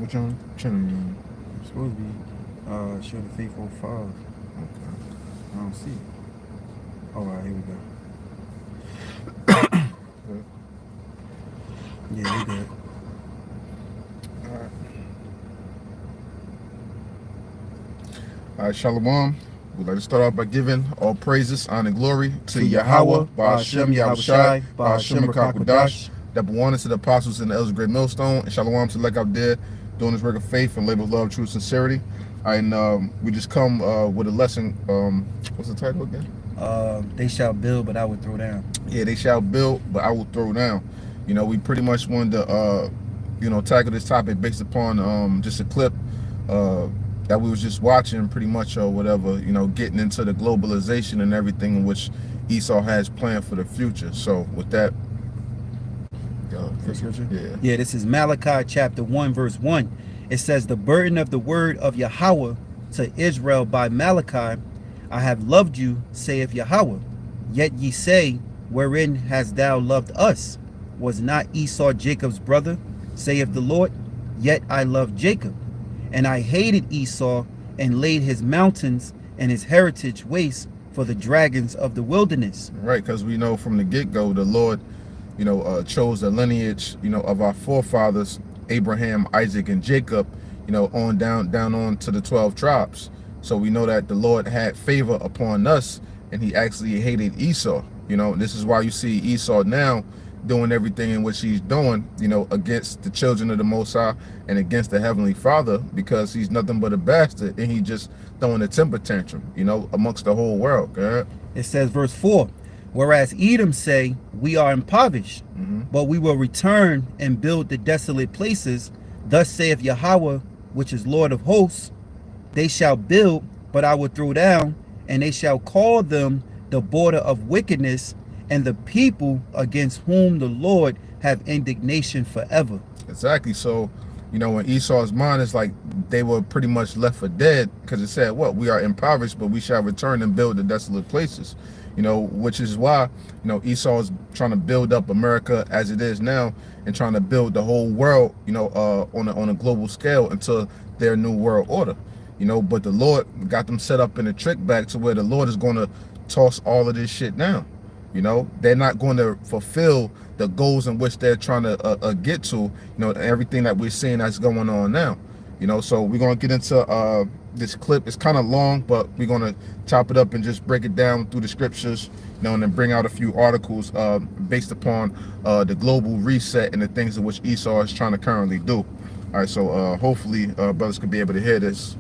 Which one? Channel you on? It's supposed to be Show the Faithful 5. Okay. I don't see it. Oh, all right, here we go. Yeah, we good. All right, Shalom. We'd like to start off by giving all praises, honor, and glory to Yahweh, Yahweh, Ba'Hashem, Yahushai, Ba'Hashem, Makakwadash. Double honor to the apostles and the elders of Great Millstone, and Shalom to Lek out there doing this work of faith and labor of love, truth, sincerity. All right, and we just come with a lesson. What's the title again? They shall build, but I would throw down. Yeah, they shall build, but I will throw down. You know, we pretty much wanted to, tackle this topic based upon just a clip that we was just watching pretty much or whatever, getting into the globalization and everything in which Esau has planned for the future. So with that, First scripture? Yeah, this is Malachi chapter 1, verse 1. It says, the burden of the word of Yahweh to Israel by Malachi, I have loved you, saith Yahweh. Yet ye say, wherein hast thou loved us? Was not Esau Jacob's brother, saith the Lord? Yet I loved Jacob, and I hated Esau, and laid his mountains and his heritage waste for the dragons of the wilderness. Right, because we know from the get-go the Lord, chose the lineage, of our forefathers, Abraham, Isaac, and Jacob, on down on to the 12 tribes. So we know that the Lord had favor upon us, and he actually hated Esau. This is why you see Esau now doing everything in which he's doing, against the children of the Most High and against the Heavenly Father, because he's nothing but a bastard, and he just throwing a temper tantrum, amongst the whole world. Go ahead. It says, verse 4, whereas Edom say, we are impoverished, but we will return and build the desolate places. Thus saith Yahweh, which is Lord of hosts, they shall build, but I will throw down, and they shall call them the border of wickedness, and the people against whom the Lord have indignation forever. Exactly. So, in Esau's mind, it's like they were pretty much left for dead, because it said, what? We are impoverished, but we shall return and build the desolate places. Which is why, Esau is trying to build up America as it is now, and trying to build the whole world, on a global scale into their new world order. But the Lord got them set up in a trick back to where the Lord is going to toss all of this shit down. They're not going to fulfill the goals in which they're trying to get to, everything that we're seeing that's going on now. So we're going to get into this clip. It's kind of long, but we're going to chop it up and just break it down through the scriptures, and then bring out a few articles based upon the global reset and the things in which Esau is trying to currently do. All right, so hopefully brothers could be able to hear this.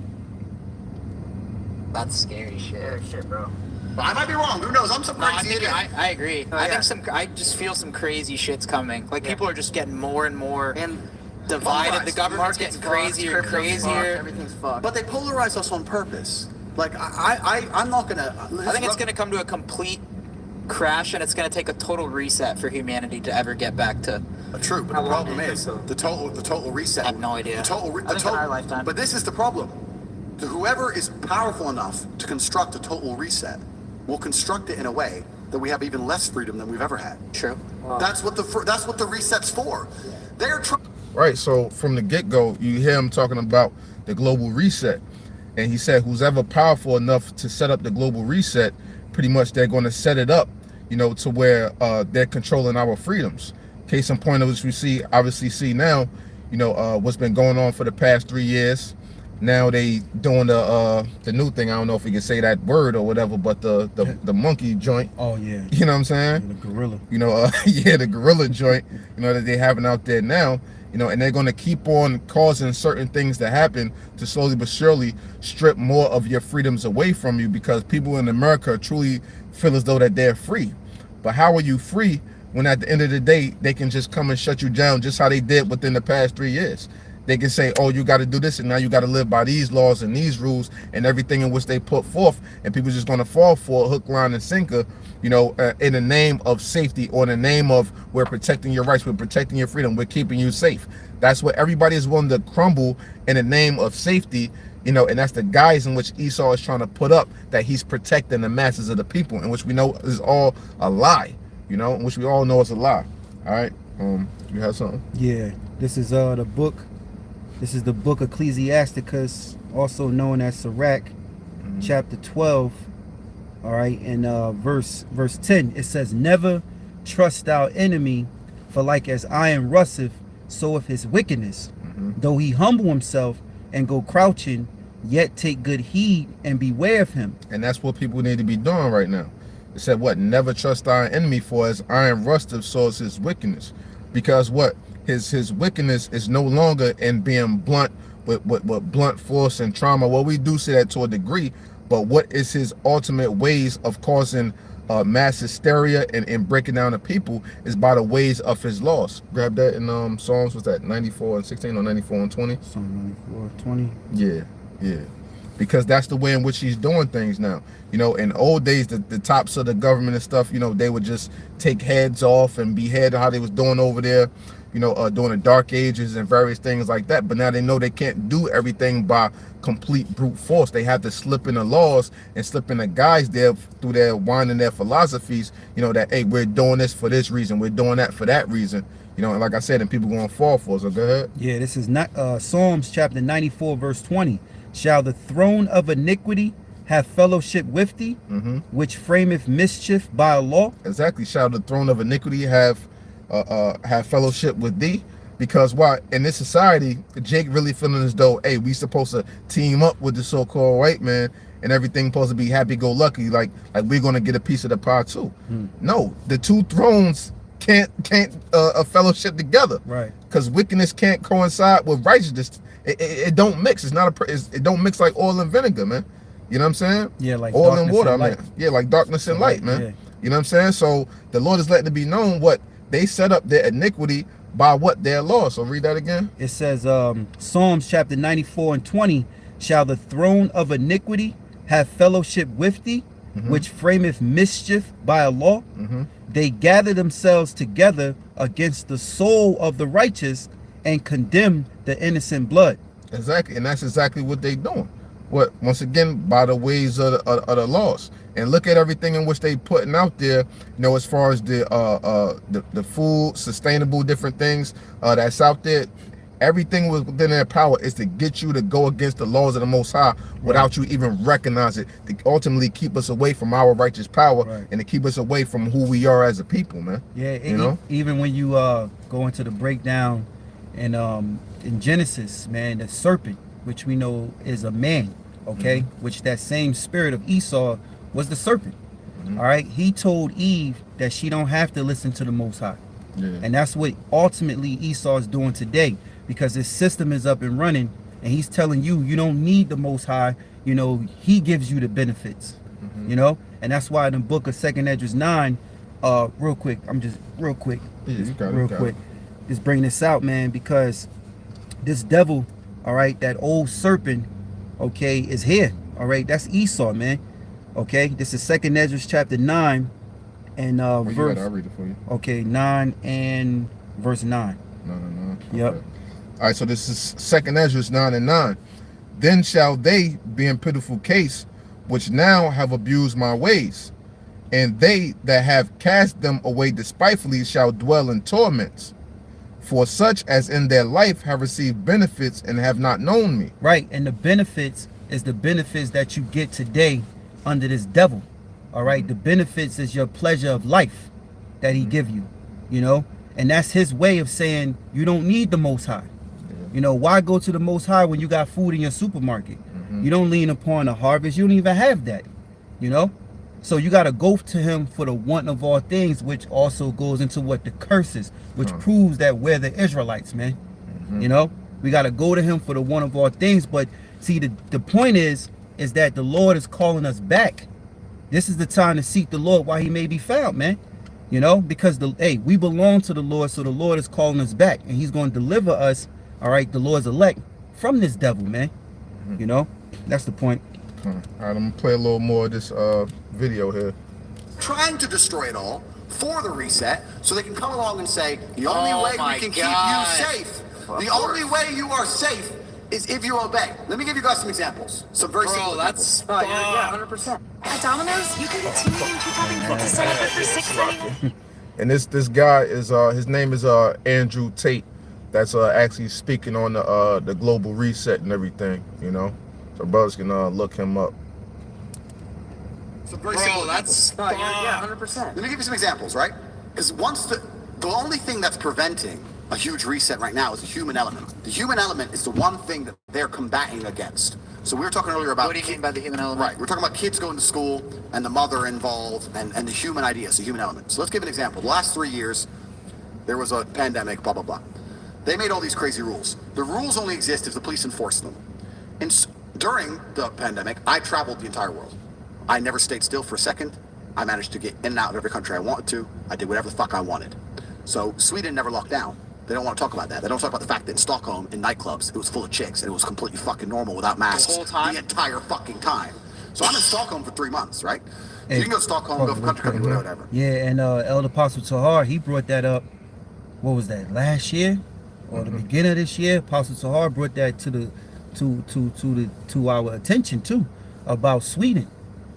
That's scary shit. Yeah, shit, bro. But I might be wrong. Who knows? I'm some crazy idiot. I agree. Oh, I yeah. think I just feel some crazy shit's coming. Like people are just getting more and more divided. The government's getting crazier and crazier. Everything's fucked. But they polarize us on purpose. Like I'm not gonna. I think it's gonna come to a complete crash, and it's gonna take a total reset for humanity to ever get back to. True, but the problem is the total reset. I have no idea. I think in our lifetime. But this is the problem. Whoever is powerful enough to construct a total reset will construct it in a way that we have even less freedom than we've ever had. True. Wow. That's what the reset's for. They're trying. Right. So from the get-go, you hear him talking about the global reset, and he said, "Who's ever powerful enough to set up the global reset, pretty much they're going to set it up, to where they're controlling our freedoms." Case in point, as we obviously see now, what's been going on for the past 3 years. Now they doing the new thing. I don't know if we can say that word or whatever, but the monkey joint. Oh yeah. You know what I'm saying? The gorilla. Yeah, the gorilla joint. That they're having out there now. And they're going to keep on causing certain things to happen to slowly but surely strip more of your freedoms away from you, because people in America truly feel as though that they're free. But how are you free when at the end of the day they can just come and shut you down, just how they did within the past 3 years? They can say, oh, you got to do this, and now you got to live by these laws and these rules and everything in which they put forth, and people just going to fall for a hook, line, and sinker, in the name of safety, or in the name of we're protecting your rights, we're protecting your freedom, we're keeping you safe. That's what everybody is willing to crumble in the name of safety, and that's the guise in which Esau is trying to put up, that he's protecting the masses of the people, in which we know is all a lie, in which we all know is a lie. All right, you have something? Yeah, this is the book This is the book Ecclesiasticus, also known as Sirach, chapter 12. All right, and verse 10, it says, "Never trust our enemy, for like as iron rusteth, so if his wickedness. Though he humble himself and go crouching, yet take good heed and beware of him." And that's what people need to be doing right now. It said what? Never trust our enemy, for as iron rusteth, so is his wickedness. Because what? His wickedness is no longer in being blunt with blunt force and trauma. Well, we do see that to a degree, but what is his ultimate ways of causing mass hysteria and breaking down the people is by the ways of his laws. Grab that in Psalms, what's that, 94 and 16 or 94 and 20? Psalm 94, 20. Yeah. Because that's the way in which he's doing things now. You know, in old days, the tops of the government and stuff, you know, they would just take heads off and behead, how they was doing over there, you know, during the dark ages and various things like that. But now they know they can't do everything by complete brute force. They have to slip in the laws and slip in the guys there through their winding their philosophies, you know, that, hey, we're doing this for this reason, we're doing that for that reason. You know, and like I said, and people going to fall for it. So go ahead. Yeah, this is not Psalms chapter 94, verse 20. "Shall the throne of iniquity have fellowship with thee, which frameth mischief by a law?" Exactly. Shall the throne of iniquity have fellowship with thee? Because why? In this society, Jake really feeling as though, hey, we supposed to team up with the so-called white man and everything supposed to be happy-go-lucky, like we're gonna get a piece of the pie too. No, the two thrones can't fellowship together, right? Because wickedness can't coincide with righteousness. It don't mix. It's not it don't mix like oil and vinegar, man. You know what I'm saying? Yeah, like oil and water. And I mean, yeah, like darkness and light, man. Yeah. You know what I'm saying? So the Lord is letting it be known what they set up their iniquity by what their law. So read that again. It says Psalms chapter 94 and 20, "Shall the throne of iniquity have fellowship with thee, which frameth mischief by a law? They gather themselves together against the soul of the righteous and condemn the innocent blood." Exactly, and that's exactly what they doing. What, once again, by the ways of the laws. And look at everything in which they putting out there, you know, as far as the food, sustainable different things that's out there. Everything within their power is to get you to go against the laws of the Most High without you even recognize it, to ultimately keep us away from our righteous power and to keep us away from who we are as a people, man. Yeah, you know, even when you go into the breakdown in Genesis, man, the serpent, which we know is a man, okay, which that same spirit of Esau was the serpent. All right, he told Eve that she don't have to listen to the Most High, and that's what ultimately Esau is doing today, because his system is up and running, and he's telling you don't need the Most High. You know, he gives you the benefits. You know, and that's why in the book of 2nd Esdras 9, real quick, just bring this out, man, because this devil, all right, that old serpent, okay, is here. All right, that's Esau, man. Okay, this is 2nd Esdras chapter 9 and verse. I'll read it for you. Okay, 9 and verse 9. No. Yep. Okay. All right, so this is 2nd Esdras 9 and 9. "Then shall they be in pitiful case, which now have abused my ways, and they that have cast them away despitefully shall dwell in torments. For such as in their life have received benefits and have not known me." Right, and the benefits is the benefits that you get today under this devil. All right, the benefits is your pleasure of life that he give you, you know, and that's his way of saying you don't need the Most High. You know, why go to the Most High when you got food in your supermarket? You don't lean upon the harvest. You don't even have that, you know. So you got to go to him for the want of all things, which also goes into what the curses, which proves that we're the Israelites, man. You know, we got to go to him for the want of all things. But see, the point is that the Lord is calling us back. This is the time to seek the Lord while he may be found, man. You know, because we belong to the Lord, so the Lord is calling us back, and he's going to deliver us, all right, the Lord's elect, from this devil, man. You know, that's the point. All right, I'm gonna play a little more of this video here. Trying to destroy it all for the reset, so they can come along and say, the only Oh way my we can God. keep you safe, the only way you are safe is if you obey. Let me give you guys some examples. Some very simple that's examples. yeah, 100%. At Domino's, you can get 2 medium, 2 topping pizzas set up for $6.99. And this guy is his name is Andrew Tate. that's actually speaking on the global reset and everything, you know. So brothers can look him up. Some very simple that's examples. yeah, 100%. Let me give you some examples, right? Because once the only thing that's preventing a huge reset right now is the human element. The human element is the one thing that they're combating against. So we were talking earlier about... What do you mean by the human element? Right, we're talking about kids going to school and the mother involved and the human ideas, the human element. So let's give an example. The last 3 years, there was a pandemic, blah, blah, blah. They made all these crazy rules. The rules only exist if the police enforce them. During the pandemic, I traveled the entire world. I never stayed still for a second. I managed to get in and out of every country I wanted to. I did whatever the fuck I wanted. So Sweden never locked down. They don't want to talk about that. They don't talk about the fact that in Stockholm, in nightclubs, it was full of chicks and it was completely fucking normal without masks. The whole time? The entire fucking time. So I'm in Stockholm for 3 months, right? So Hey, you can go to Stockholm, go from country to country, whatever. Yeah, and Elder Apostle Tahar, he brought that up. What was that? Last year or the beginning of this year? Apostle Tahar brought that to our attention too, about Sweden.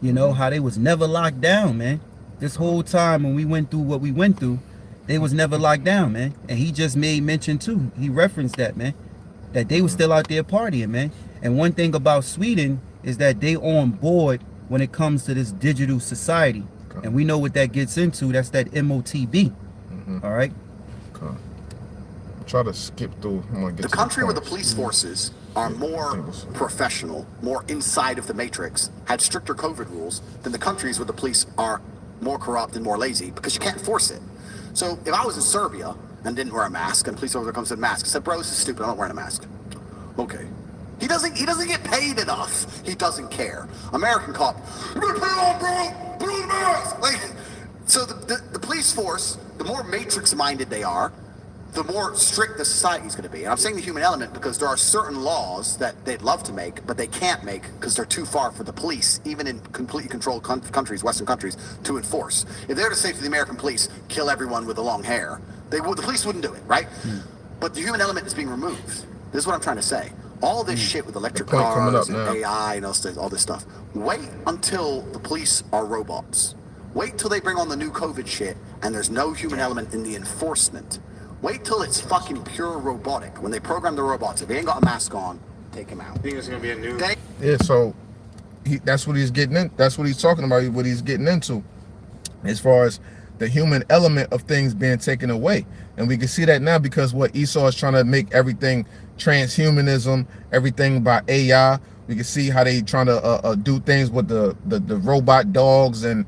You know how they was never locked down, man. This whole time when we went through what we went through, they was never locked down, man. And he just made mention too. He referenced that, man, that they was still out there partying, man. And one thing about Sweden is that they on board when it comes to this digital society. Okay. And we know what that gets into. That's that MOTB. All right. Okay. Try to skip through. I'm gonna get The to country where the points. police forces are more professional, more inside of the matrix, had stricter COVID rules than the countries where the police are more corrupt and more lazy because you can't enforce it. So if I was in Serbia and didn't wear a mask and a police officer comes in a mask and said, bro, this is stupid, I'm not wearing a mask. Okay. He doesn't get paid enough. He doesn't care. American cop, you better put it on, bro! Put on the mask! Like, so the police force, the more matrix minded they are, the more strict the society is going to be. And I'm saying the human element because there are certain laws that they'd love to make, but they can't make because they're too far for the police, even in completely controlled countries, Western countries, to enforce. If they were to say to the American police, kill everyone with the long hair, the police wouldn't do it, right? But the human element is being removed. This is what I'm trying to say. All this shit with electric point coming cars up and now. AI and all this stuff. Wait until the police are robots. Wait till they bring on the new COVID shit and there's no human element in the enforcement. Wait till it's fucking pure robotic. When they program the robots, if he ain't got a mask on, take him out. I think there's gonna be a new. Yeah, so that's what he's getting in. That's what he's talking about. What he's getting into, as far as the human element of things being taken away, and we can see that now because what Esau is trying to make everything transhumanism, everything by AI. We can see how they trying to do things with the robot dogs and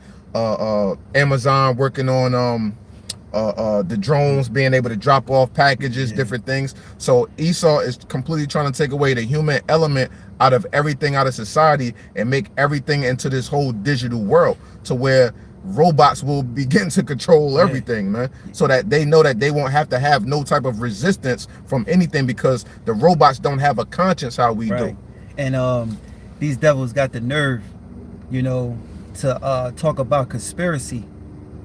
Amazon working on the drones being able to drop off packages, different things. So Esau is completely trying to take away the human element out of everything, out of society, and make everything into this whole digital world to where robots will begin to control everything, man, so that they know that they won't have to have no type of resistance from anything because the robots don't have a conscience how we do. And these devils got the nerve, you know, to talk about conspiracy,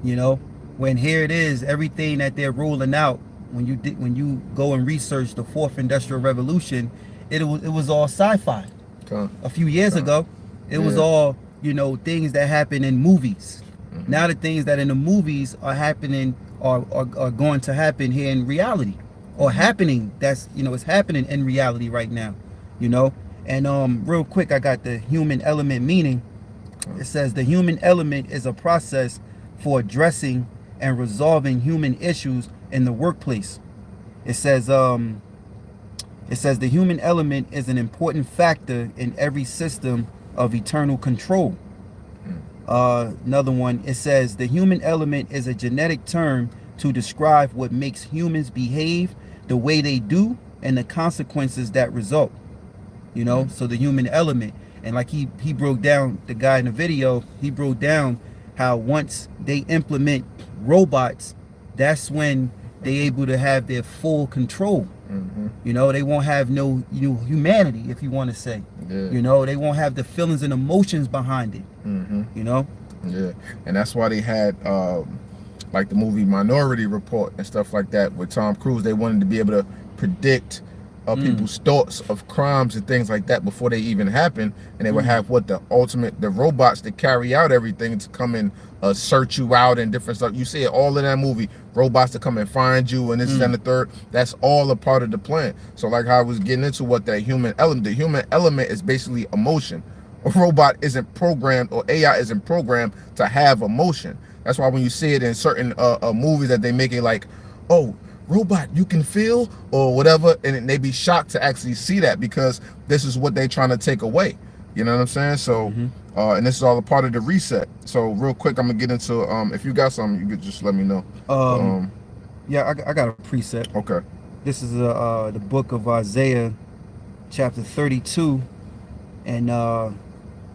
you know, when here it is, everything that they're rolling out, when you go and research the fourth industrial revolution, it was all sci-fi. A few years ago, it was all, you know, things that happen in movies. Now the things that in the movies are happening are going to happen here in reality, or happening. That's, you know, it's happening in reality right now, you know. And real quick, I got the human element meaning. It says the human element is a process for addressing and resolving human issues in the workplace. It says the human element is an important factor in every system of eternal control. Another one, it says the human element is a genetic term to describe what makes humans behave the way they do and the consequences that result. You know, so the human element, and like he broke down, the guy in the video, he broke down how once they implement robots, that's when they able to have their full control. You know, they won't have no, you know, humanity, if you want to say. You know, they won't have the feelings and emotions behind it. You know. And that's why they had like the movie Minority Report and stuff like that with Tom Cruise. They wanted to be able to predict people's thoughts of crimes and things like that before they even happen, and they would have the robots that carry out everything to come and search you out and different stuff. You see it all in that movie, robots to come and find you and this and the third. That's all a part of the plan. So like how I was getting into what that human element, the human element is basically emotion. A robot isn't programmed, or AI isn't programmed to have emotion. That's why when you see it in certain movies that they make it like, oh, robot, you can feel or whatever, and they be shocked to actually see that, because this is what they're trying to take away. You know what I'm saying? So and this is all a part of the reset. So real quick, I'm gonna get into if you got something, you could just let me know. Yeah, I got a preset. Okay. This is the book of Isaiah, chapter 32, and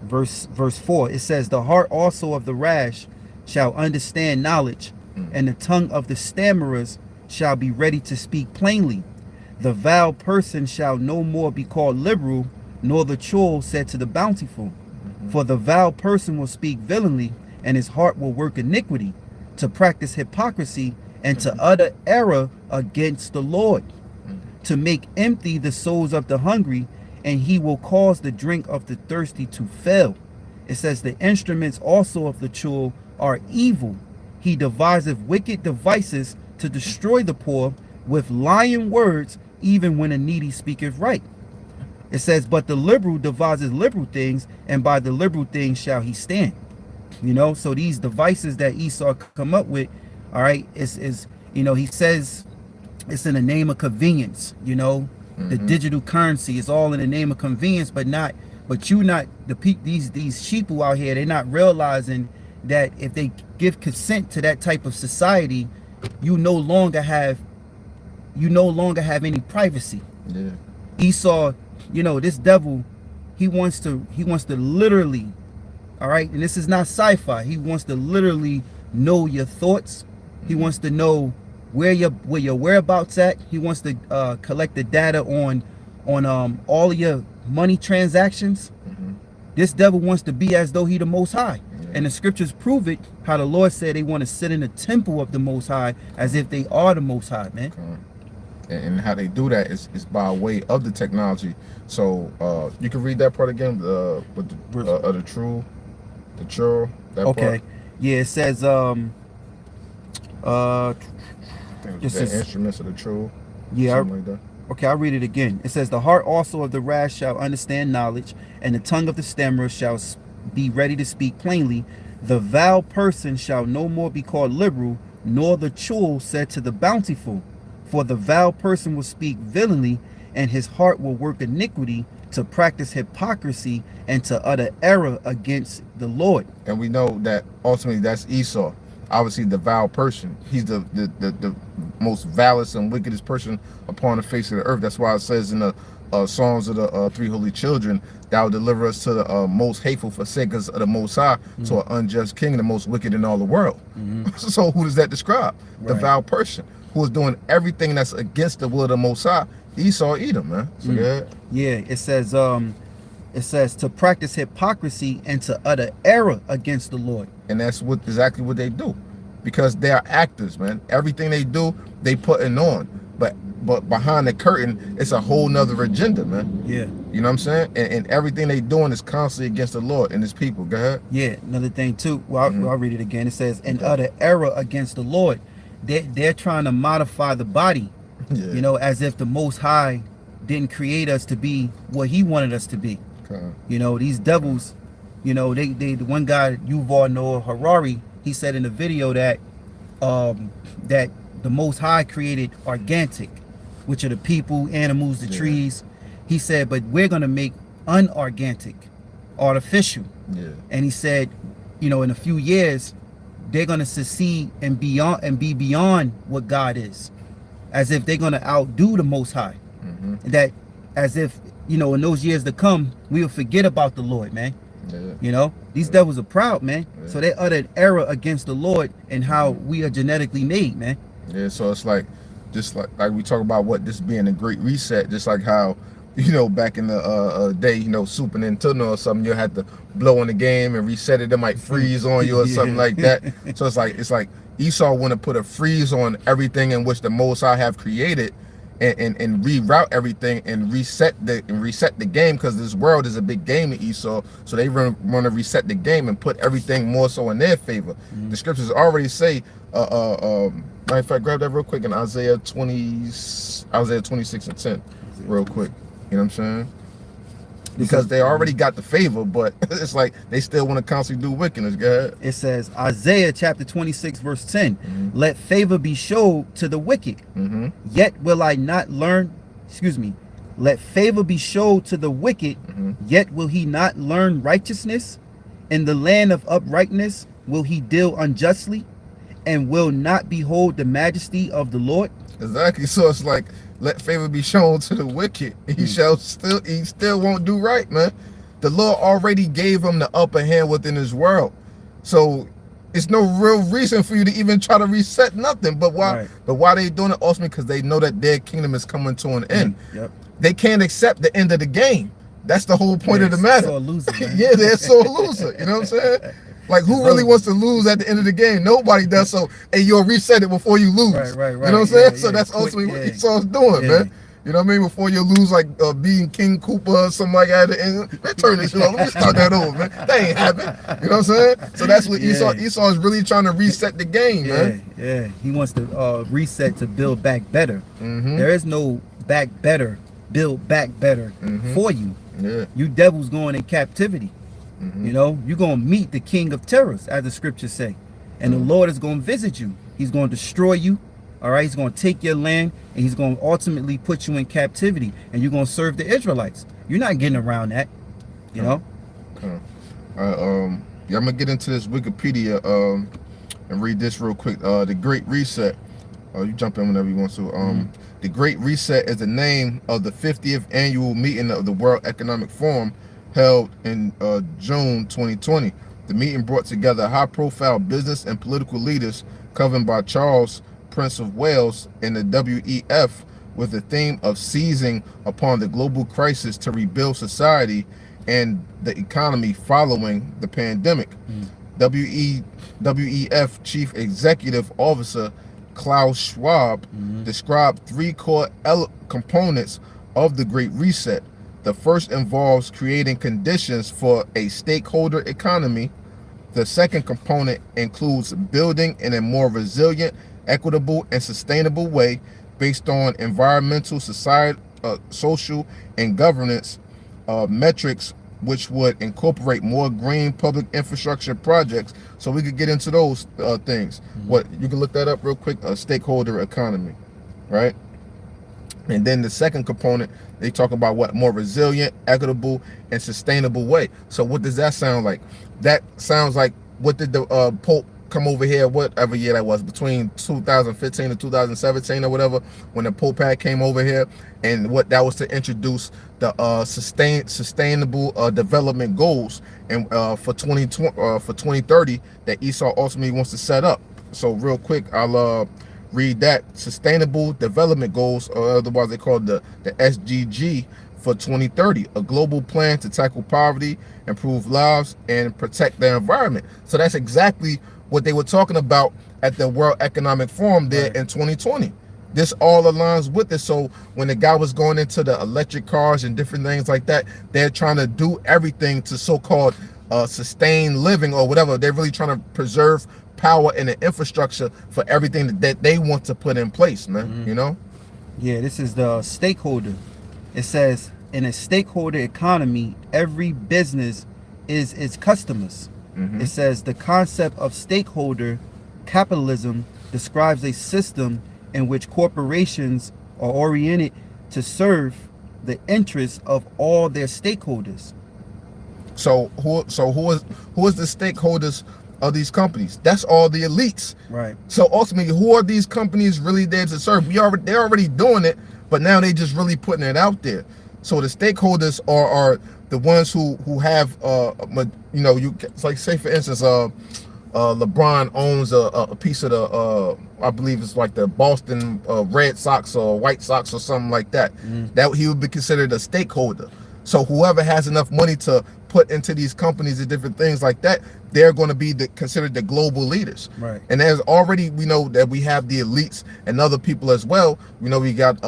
verse 4. It says, the heart also of the rash shall understand knowledge, and the tongue of the stammerers shall be ready to speak plainly. The vile person shall no more be called liberal, nor the churl said to the bountiful. For the vile person will speak villainy, and his heart will work iniquity, to practice hypocrisy, and to utter error against the Lord, to make empty the souls of the hungry, and he will cause the drink of the thirsty to fail. It says, the instruments also of the churl are evil. He deviseth wicked devices to destroy the poor, with lying words, even when a needy speaketh right. It says, but the liberal devises liberal things, and by the liberal things shall he stand. You know, so these devices that Esau come up with, all right, is you know, he says it's in the name of convenience. You know, the digital currency is all in the name of convenience, but these sheeple out here, they're not realizing that if they give consent to that type of society, you no longer have any privacy. Yeah. Esau, you know, this devil, he wants to literally, all right, and this is not sci-fi, he wants to literally know your thoughts. He wants to know where your whereabouts at. He wants to collect the data on all of your money transactions. This devil wants to be as though he the Most High. And the scriptures prove it, how the Lord said they want to sit in the temple of the Most High as if they are the Most High, man. And how they do that is by way of the technology. So you can read that part again, with the churl, that okay part. Yeah, it says I think it was the instruments of the churl. Yeah, something like that. Okay, I'll read it again. It says, the heart also of the rash shall understand knowledge, and the tongue of the stammerer shall be ready to speak plainly. The vile person shall no more be called liberal, nor the churl said to the bountiful. For the vile person will speak villainy, and his heart will work iniquity, to practice hypocrisy, and to utter error against the Lord. And we know that ultimately that's Esau. Obviously the vile person. He's the most vilest and wickedest person upon the face of the earth. That's why it says in the Songs of the Three Holy Children, thou deliver us to the most hateful forsakers of the Most High, to an unjust king, the most wicked in all the world. So who does that describe? The vile person who is doing everything that's against the will of the Most High. Esau, Edom, man. So yeah, it says to practice hypocrisy and to utter error against the Lord. And that's exactly what they do, because they are actors, man. Everything they do, they putting on, but behind the curtain, it's a whole nother agenda, man. Yeah, you know what I'm saying. And everything they doing is constantly against the Lord and His people. Go ahead. Yeah, another thing too. Well, I'll read it again. It says, and utter error against the Lord. They're trying to modify the body, you know, as if the Most High didn't create us to be what He wanted us to be. You know, these devils, you know, they the one guy, Yuval Noah Harari, he said in the video that that the Most High created organic, which are the people, animals, the trees. He said, but we're gonna make unorganic, artificial. And he said, you know, in a few years, they're gonna succeed and be beyond what God is, as if they're gonna outdo the Most High. That as if, you know, in those years to come, we'll forget about the Lord, man. You know, these devils are proud, man. So they uttered error against the Lord and how we are genetically made, man. So it's like, just like we talk about what this being a great reset, just like how, you know, back in the day, you know, Super Nintendo or something, you had to blow on the game and reset it. It might freeze on you or something like that. So it's like Esau want to put a freeze on everything in which the Most High have created, and reroute everything and reset the game, because this world is a big game in Esau. So they want to reset the game and put everything more so in their favor. The scriptures already say, matter of fact, grab that real quick in Isaiah 26:10, real quick. You know what I'm saying? Because they already got the favor, but it's like they still want to constantly do wickedness. Go ahead. It says, Isaiah chapter 26, verse 10, let favor be showed to the wicked, yet will I not learn, let favor be showed to the wicked, yet will he not learn righteousness? In the land of uprightness will he deal unjustly, and will not behold the majesty of the Lord? Exactly. So it's like, let favor be shown to the wicked. He still won't do right, man. The Lord already gave him the upper hand within his world. So it's no real reason for you to even try to reset nothing. But why? Right. But why they doing it? Ultimately, because they know that their kingdom is coming to an end. Yep. They can't accept the end of the game. That's the whole point of the matter. So a loser, man. Yeah, they're so a loser. You know what I'm saying? Like, who really wants to lose at the end of the game? Nobody does. So, hey, you'll reset it before you lose. Right. You know what I'm saying? So yeah. that's ultimately what Yeah. Esau's doing, man. You know what I mean? Before you lose, like being King Cooper or something like that. And turn this shit off. Let me start that over, man. That ain't happen. You know what I'm saying? So that's what Esau is really trying to reset the game, man. Yeah. He wants to reset to build back better. There is no back better, build back better for you. Yeah. You devils going in captivity. You know, you're going to meet the king of terrors, as the scriptures say. And the Lord is going to visit you. He's going to destroy you. All right. He's going to take your land, and he's going to ultimately put you in captivity, and you're going to serve the Israelites. You're not getting around that, you know? Yeah, I'm going to get into this Wikipedia and read this real quick. The Great Reset. You jump in whenever you want to. The Great Reset is the name of the 50th annual meeting of the World Economic Forum, held in June 2020. The meeting brought together high-profile business and political leaders governed by Charles, Prince of Wales, and the WEF, with the theme of seizing upon the global crisis to rebuild society and the economy following the pandemic. WEF Chief Executive Officer Klaus Schwab described three core components of the Great Reset. The first involves creating conditions for a stakeholder economy. The second component includes building in a more resilient, equitable, and sustainable way based on environmental, social, and governance metrics, which would incorporate more green public infrastructure projects. So we could get into those things. What you can look that up real quick. A stakeholder economy, right? And then the second component, they talk about what more resilient, equitable, and sustainable way. So what does that sound like? That sounds like, what did the Pope come over here, whatever year that was, between 2015 and 2017 or whatever, when the Pope had came over here, and what that was to introduce the sustainable development goals and for 2030 that Esau ultimately wants to set up. So real quick, I'll read that. Sustainable Development Goals, or otherwise they call the SDG for 2030, a global plan to tackle poverty, improve lives, and protect the environment. So that's exactly what they were talking about at the World Economic Forum there in 2020. This all aligns with it. So when the guy was going into the electric cars and different things like that, they're trying to do everything to so-called sustain living or whatever. They're really trying to preserve power and the infrastructure for everything that they want to put in place, man. You know? Yeah, this is the stakeholder. It says, in a stakeholder economy, every business is its customers. It says the concept of stakeholder capitalism describes a system in which corporations are oriented to serve the interests of all their stakeholders. So who is the stakeholders of these companies? That's all the elites. Right. So ultimately, who are these companies really there to serve? They're already doing it, but now they just really putting it out there. So the stakeholders are the ones who have it's like, say for instance, LeBron owns a piece of the I believe it's like the Boston Red Sox or White Sox or something like that. That he would be considered a stakeholder. So whoever has enough money to put into these companies and different things like that, they're going to be considered the global leaders. Right. And there's already, we know that we have the elites and other people as well. You know, we got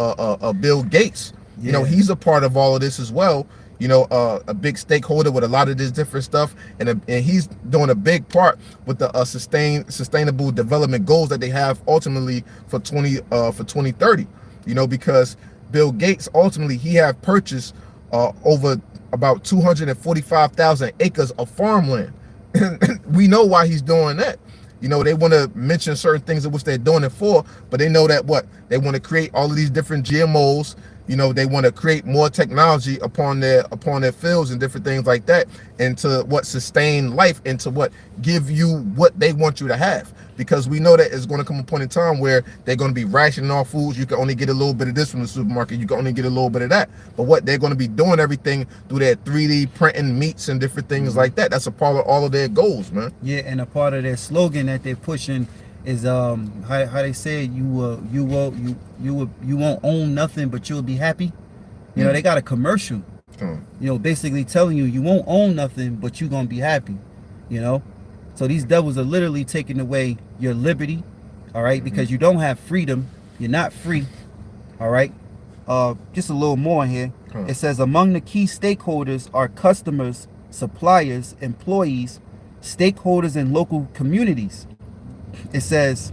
Bill Gates. You know, he's a part of all of this as well. You know, a big stakeholder with a lot of this different stuff, and he's doing a big part with the sustainable development goals that they have ultimately for 2030. You know, because Bill Gates ultimately, he have purchased over about 245,000 acres of farmland. We know why he's doing that. You know, they want to mention certain things of which they're doing it for, but they know that what they want to create all of these different GMOs. You know, they want to create more technology upon their fields and different things like that, and to what sustain life, and to what give you what they want you to have. Because we know that it's going to come a point in time where they're going to be rationing off foods. You can only get a little bit of this from the supermarket. You can only get a little bit of that. But what they're going to be doing everything through their 3D printing meats and different things like that. That's a part of all of their goals, man. Yeah, and a part of their slogan that they're pushing is how they say it, you won't own nothing, but you'll be happy. You know, they got a commercial. You know, basically telling you won't own nothing, but you're gonna be happy. You know. So these devils are literally taking away your liberty, all right, because you don't have freedom. You're not free, all right. Just a little more here. It says among the key stakeholders are customers, suppliers, employees, stakeholders, and local communities. It says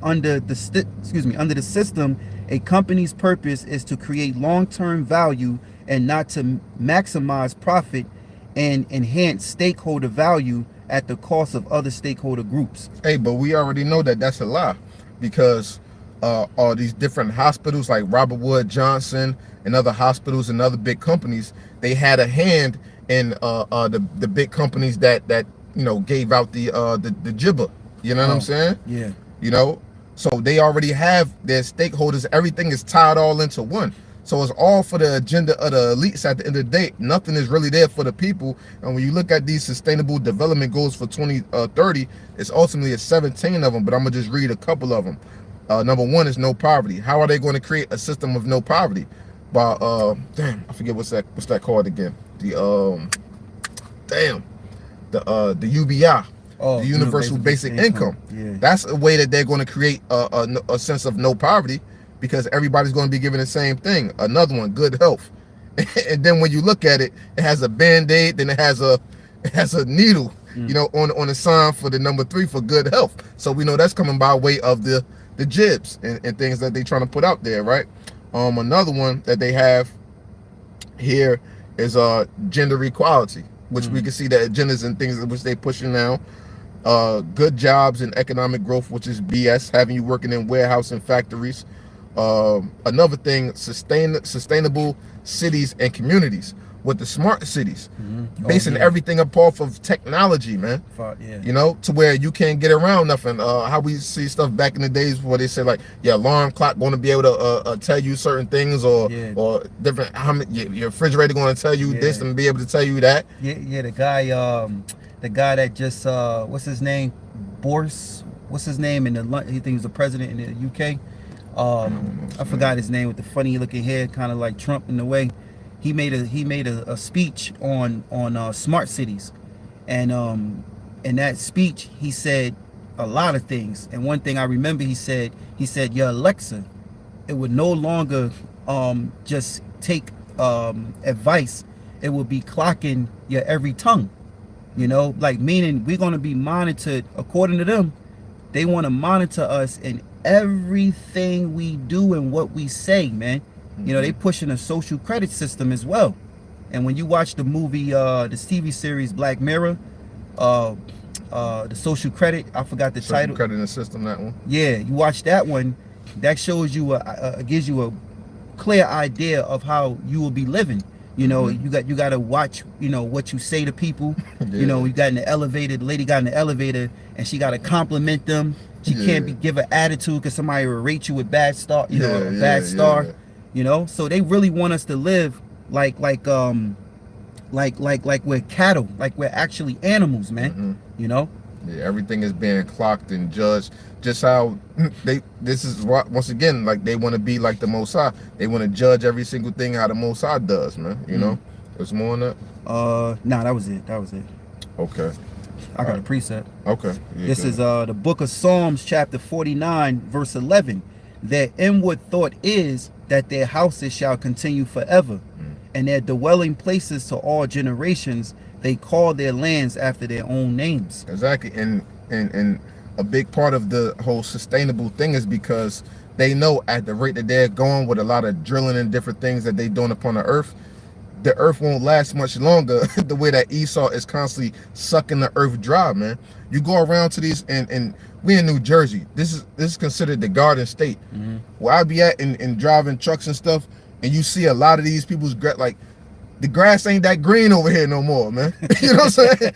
under the system, a company's purpose is to create long-term value and not to maximize profit and enhance stakeholder value at the cost of other stakeholder groups. Hey, but we already know that that's a lie, because all these different hospitals like Robert Wood Johnson and other hospitals and other big companies, they had a hand in the big companies that you know gave out the gibber. You know what I'm saying? Yeah. You know, so they already have their stakeholders. Everything is tied all into one. So it's all for the agenda of the elites at the end of the day. Nothing is really there for the people. And when you look at these sustainable development goals for 2030, it's ultimately 17 of them, but I'm gonna just read a couple of them. Number one is no poverty. How are they going to create a system of no poverty? By damn, I forget what's that called again. The UBI. Oh, the universal basic income. Yeah. That's a way that they're going to create a sense of no poverty, because everybody's going to be given the same thing. Another one, good health. And then when you look at it, it has a band-aid, then it has a needle, you know, on the sign for the number 3 for good health. So we know that's coming by way of the jibs and things that they're trying to put out there, right? Another one that they have here is gender equality, which we can see the agendas and things which they pushing now. Good jobs and economic growth, which is BS, having you working in warehouse and factories. Another thing, sustainable cities and communities with the smart cities, basing everything up off of technology, man. You know, to where you can't get around nothing. How we see stuff back in the days where they say like, your alarm clock going to be able to tell you certain things, or different, your refrigerator going to tell you this and be able to tell you that. The guy that just what's his name, Boris, what's his name, he thinks he was the president in the UK. I forgot his name, with the funny looking hair, kind of like Trump in a way. He made a speech on smart cities, and in that speech he said a lot of things. And one thing I remember he said your Alexa, it would no longer just take advice. It will be clocking your every tongue. You know, like, meaning we're going to be monitored. According to them, they want to monitor us in everything we do and what we say, man. You know, they pushing a social credit system as well. And when you watch the movie, this TV series Black Mirror, the social credit, I forgot the title. Social credit in the system, that one. Yeah, you watch that one. That shows you, gives you a clear idea of how you will be living. You know, you got to watch, you know, what you say to people. You know, you got in the elevator, the lady got in the elevator, and she got to compliment them. She can't give an attitude because somebody will rate you with bad star, you know, a bad star. You know, so they really want us to live like we're cattle, like we're actually animals, man. You know, Yeah, everything is being clocked and judged. Just how this is what, once again, like they want to be like the Most High. They want to judge every single thing how the Most High does, man. You know, there's more on that. Nah, that was it. That was it. Okay. I got a precept. Okay. Yeah, This is the book of Psalms, chapter 49, verse 11. Their inward thought is that their houses shall continue forever, and their dwelling places to all generations. They call their lands after their own names. Exactly, and a big part of the whole sustainable thing is because they know at the rate that they're going with a lot of drilling and different things that they're doing upon the earth won't last much longer. The way that Esau is constantly sucking the earth dry, man. You go around to these, and we in New Jersey. This is considered the Garden State. Where I be at and driving trucks and stuff, and you see a lot of these people's like. The grass ain't that green over here no more, man. You know what I'm saying?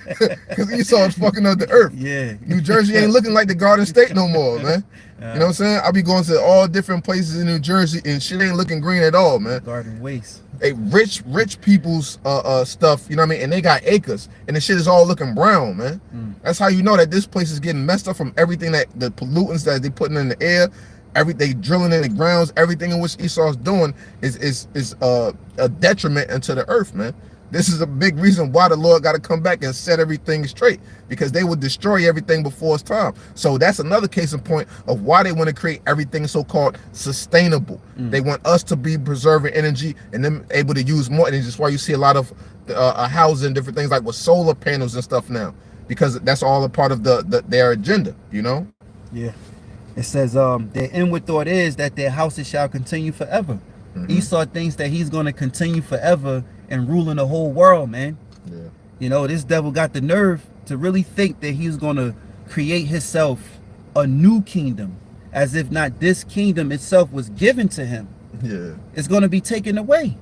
Because Esau is fucking up the earth. Yeah. New Jersey ain't looking like the Garden State no more, man. You know what I'm saying? I be going to all different places in New Jersey, and shit ain't looking green at all, man. Garden waste. Hey, rich people's stuff, you know what I mean? And they got acres, and the shit is all looking brown, man. That's how you know that this place is getting messed up from everything that the pollutants that they putting in the air. They drilling in the grounds, everything in which Esau's doing is a detriment into the earth, man. This is a big reason why the Lord got to come back and set everything straight, because they would destroy everything before it's time. So that's another case in point of why they want to create everything so-called sustainable. They want us to be preserving energy and them able to use more energy. That's why you see a lot of housing, different things like with solar panels and stuff now, because that's all a part of their agenda, you know? Yeah. It says their inward thought is that their houses shall continue forever. Esau thinks that he's going to continue forever and ruling the whole world, man. Yeah. You know, this devil got the nerve to really think that he's going to create himself a new kingdom, as if not this kingdom itself was given to him. Yeah. It's going to be taken away.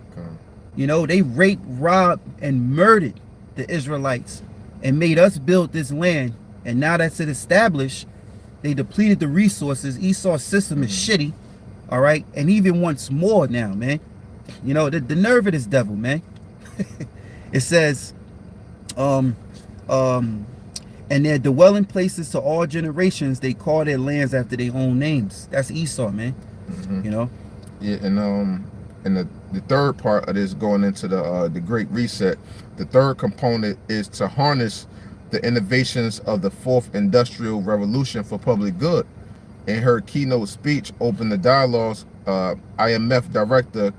You know, they raped, robbed, and murdered the Israelites and made us build this land. And now that's it established, they depleted the resources. Esau's system is shitty, all right? And he even wants more now, man. You know, the nerve of this devil, man. It says, and their dwelling places to all generations, they call their lands after their own names. That's Esau, man. You know? Yeah, and the third part of this, going into the Great Reset, the third component is to harness the innovations of the fourth industrial revolution for public good. In her keynote speech, opened the dialogues, IMF director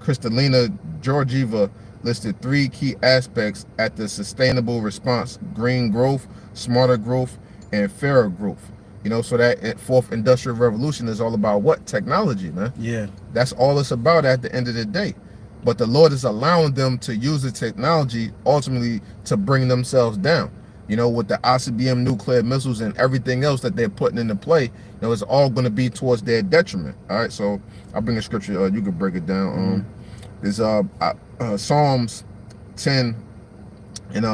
Kristalina Georgieva listed 3 key aspects at the sustainable response: green growth, smarter growth, and fairer growth. You know, so that fourth industrial revolution is all about what? Technology, man. Yeah. That's all it's about at the end of the day. But the Lord is allowing them to use the technology ultimately to bring themselves down. You know, with the ICBM nuclear missiles and everything else that they're putting into play, you know, it's all going to be towards their detriment. All right, so I'll bring a scripture. You can break it down. There's Psalms 10, and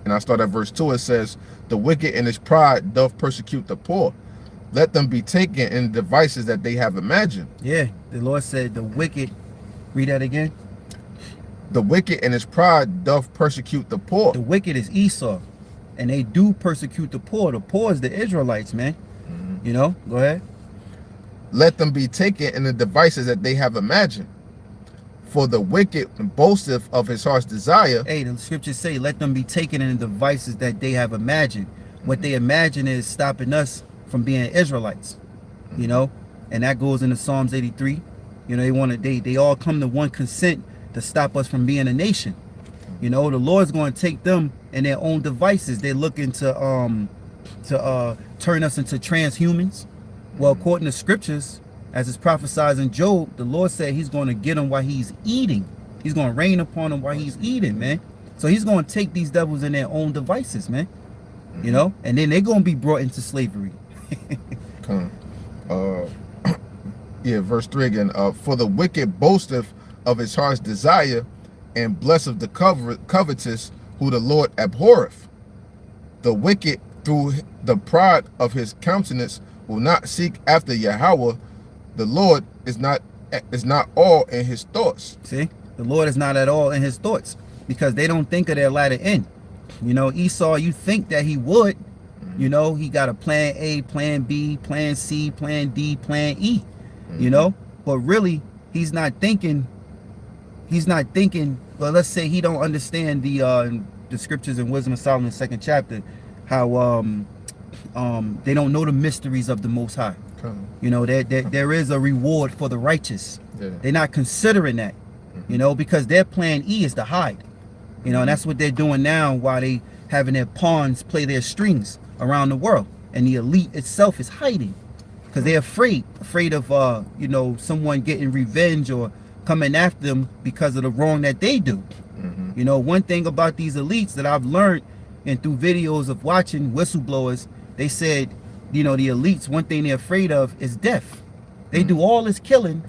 I start at verse 2. It says, "The wicked in his pride doth persecute the poor. Let them be taken in devices that they have imagined." Yeah, the Lord said the wicked. Read that again. The wicked in his pride doth persecute the poor. The wicked is Esau, and they do persecute the poor. The poor is the Israelites, man. You know, go ahead. Let them be taken in the devices that they have imagined. For the wicked boasteth of his heart's desire. Hey, the scriptures say, let them be taken in the devices that they have imagined. What they imagine is stopping us from being Israelites, you know, and that goes into Psalms 83. You know, they all come to one consent to stop us from being a nation. You know, the Lord's going to take them in their own devices. They're looking to turn us into transhumans. Well, according to scriptures, as it's prophesied in Job, the Lord said he's going to get them while he's eating. He's going to rain upon them while he's eating, man. So he's going to take these devils in their own devices, man. You know, and then they're going to be brought into slavery. Yeah, verse 3 again. For the wicked boasteth of his heart's desire, and blesseth the covetous, who the Lord abhorreth. The wicked through the pride of his countenance will not seek after Yahweh. The Lord is not all in his thoughts. See, the Lord is not at all in his thoughts, because they don't think of their latter end. You know, Esau, you think that he would, You know, he got a plan A, plan B, plan C, plan D, plan E. You know, but really he's not thinking. Well, let's say he don't understand the scriptures in Wisdom of Solomon, 2nd chapter, how they don't know the mysteries of the Most High. You know, there is a reward for the righteous. They're not considering that, you know, because their plan E is to hide. You know, and that's what they're doing now while they having their pawns play their strings around the world. And the elite itself is hiding because they're afraid of, you know, someone getting revenge or coming after them because of the wrong that they do. You know, one thing about these elites that I've learned and through videos of watching whistleblowers, they said, you know, the elites, one thing they're afraid of is death. They do all this killing,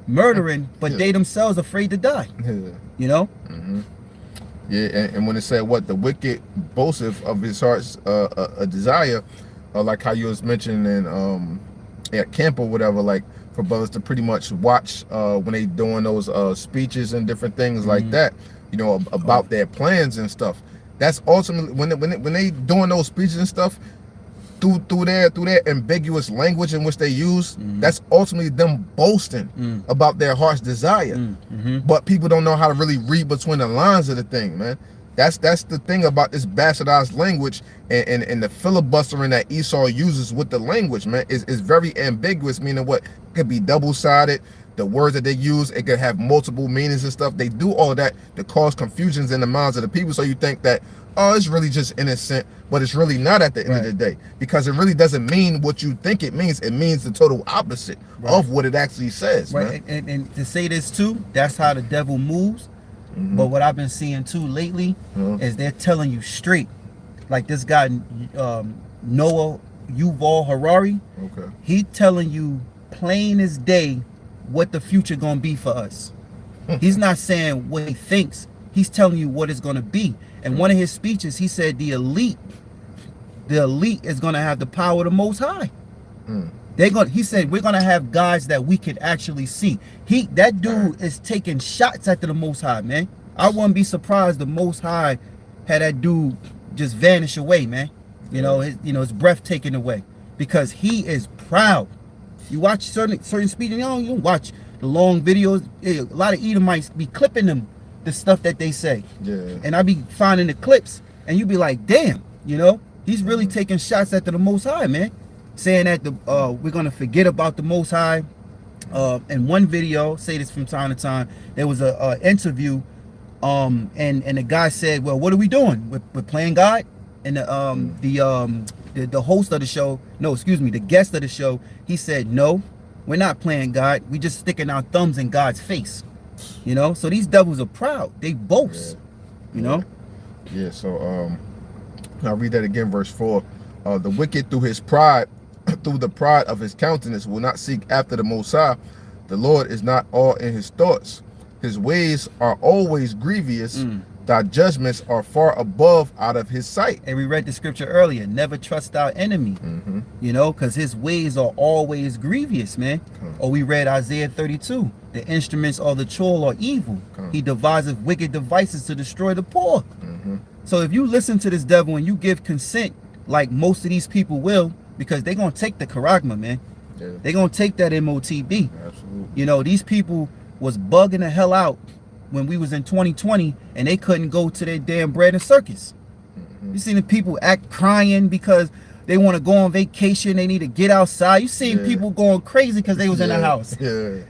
murdering, but they themselves afraid to die. You know? Yeah, and when it said what the wicked boasteth of his heart's a desire, like how you was mentioning at camp or whatever, like for brothers to pretty much watch when they doing those speeches and different things like that, you know, about their plans and stuff. That's ultimately when they doing those speeches and stuff through their ambiguous language in which they use. That's ultimately them boasting about their heart's desire. But people don't know how to really read between the lines of the thing, man. That's the thing about this bastardized language and the filibustering that Esau uses with the language, man, is very ambiguous, meaning what? It could be double-sided. The words that they use, it could have multiple meanings and stuff. They do all of that to cause confusions in the minds of the people, so you think that, oh, it's really just innocent, but it's really not at the end of the day, because it really doesn't mean what you think it means. It means the total opposite of what it actually says, man. And to say this too, that's how the devil moves. But what I've been seeing too lately is they're telling you straight, like this guy Noah Yuval Harari. He telling you plain as day what the future gonna be for us. He's not saying what he thinks. He's telling you what it's gonna be. And one of his speeches, he said the elite is gonna have the power of the Most High. He said we're gonna have guys that we could actually see. That dude is taking shots at the Most High, man. I wouldn't be surprised the Most High had that dude just vanish away, man. You know, his breath taken away, because he is proud. You watch certain speeches, you don't watch the long videos. A lot of Edomites be clipping them, the stuff that they say. And I be finding the clips, and you be like, damn, you know, he's really taking shots at the Most High, man. Saying that we're gonna forget about the Most High. In one video, say this from time to time, there was a interview, and the guy said, well, what are we doing? We're playing God? And the host of the show, the guest of the show, he said, no, we're not playing God. We just sticking our thumbs in God's face. You know, so these devils are proud. They boast. You know. So I'll read that again, verse 4. The wicked through his pride, through the pride of his countenance, will not seek after the Most High. The Lord is not all in his thoughts. His ways are always grievous. Thy judgments are far above out of his sight. And we read the scripture earlier, never trust our enemy. You know, because his ways are always grievous, man. Or we read Isaiah 32, the instruments of the troll are evil. He deviseth wicked devices to destroy the poor. So if you listen to this devil and you give consent, like most of these people will, because they're going to take the charagma, man. They're going to take that MOTB. You know, these people was bugging the hell out when we was in 2020 and they couldn't go to their damn bread and circus. You seen the people act crying because they want to go on vacation, they need to get outside. You seen people going crazy because they was in the house.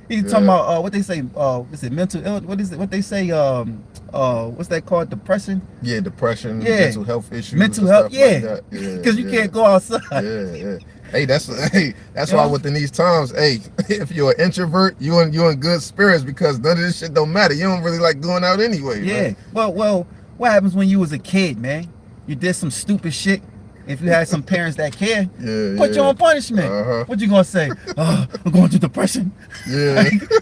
He's talking about what they say, is it mental illness? What is it? What they say, what's that called? Depression? Depression, mental health issues. Mental health, like because you can't go outside. Hey, that's why within these times, hey, if you're an introvert, you in good spirits, because none of this shit don't matter. You don't really like going out anyway. Man. Well, what happens when you was a kid, man? You did some stupid shit. If you had some parents that care, put you on punishment. What you gonna say? Oh, I'm going through depression.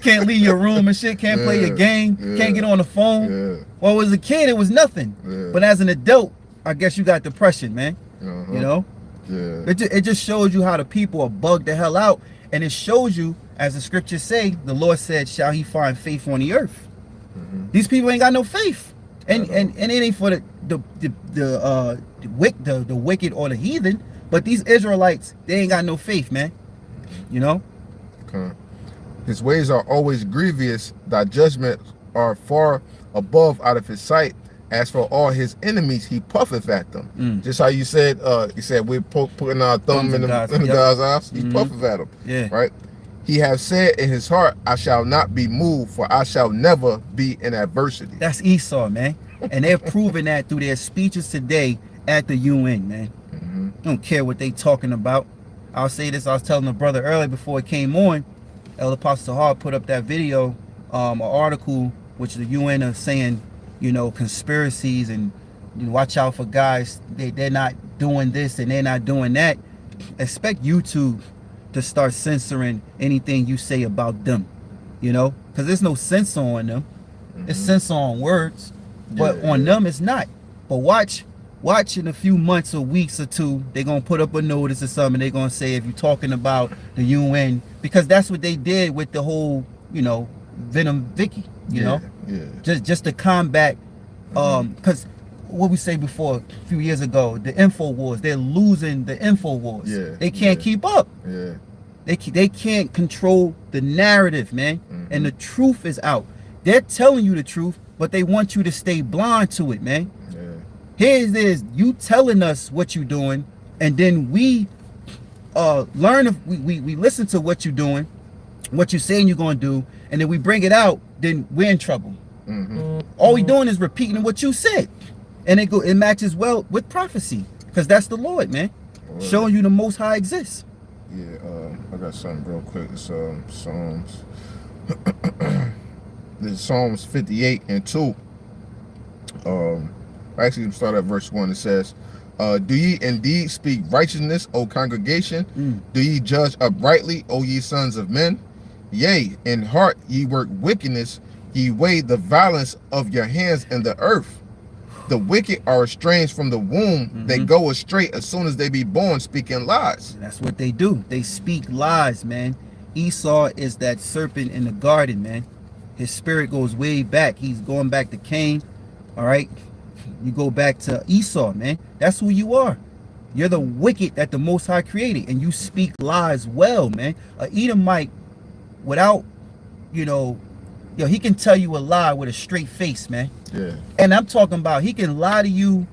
Can't leave your room and shit. Can't play your game. Can't get on the phone. Well, as a kid, it was nothing. But as an adult, I guess you got depression, man. You know. It just shows you how the people are bugged the hell out, and it shows you, as the scriptures say, the Lord said, "Shall He find faith on the earth?" These people ain't got no faith, and it ain't for the wicked or the heathen, But these Israelites, they ain't got no faith, man. You know? His ways are always grievous, thy judgments are far above out of his sight. As for all his enemies, he puffeth at them. Just how you said we're putting our thumb in the God's eyes, he puffeth at them. Yeah. Right? He has said in his heart, I shall not be moved, for I shall never be in adversity. That's Esau, man. And they're proving that through their speeches today at the UN, man. Don't care what they talking about. I'll say this, I was telling the brother earlier before it came on, Elder Apostle Hart put up that video, an article which the UN are saying, you know, conspiracies and watch out for guys, they're not doing this and they're not doing that. Expect YouTube to start censoring anything you say about them, you know, because there's no censor on them. It's censor on words, but on them it's not. But watch in a few months or weeks or two, they're gonna put up a notice or something. They're gonna say if you're talking about the UN, because that's what they did with the whole, you know, Venom Vicky, you know, just to combat, because what we say before a few years ago, the info wars, they're losing the info wars. They can't keep up. They can't control the narrative, man. And the truth is out. They're telling you the truth, but they want you to stay blind to it, man. Here it is, you telling us what you're doing, and then we we listen to what you're doing, what you're saying you're gonna do, and then we bring it out, then we're in trouble. All we doing is repeating what you said, and it matches well with prophecy, because that's the Lord, man, showing you the Most High exists. I got something real quick. It's Psalms. This is Psalms 58 and 2. Actually, start at verse 1. It says, do ye indeed speak righteousness, O congregation? Do ye judge uprightly, O ye sons of men? Yea, in heart ye work wickedness, ye weigh the violence of your hands in the earth. The wicked are estranged from the womb. They go astray as soon as they be born, speaking lies. That's what they do. They speak lies, man. Esau is that serpent in the garden, man. His spirit goes way back. He's going back to Cain. All right. You go back to Esau, man. That's who you are. You're the wicked that the Most High created, and you speak lies well, man. A Edomite, without, you know, he can tell you a lie with a straight face, man. And I'm talking about he can lie to you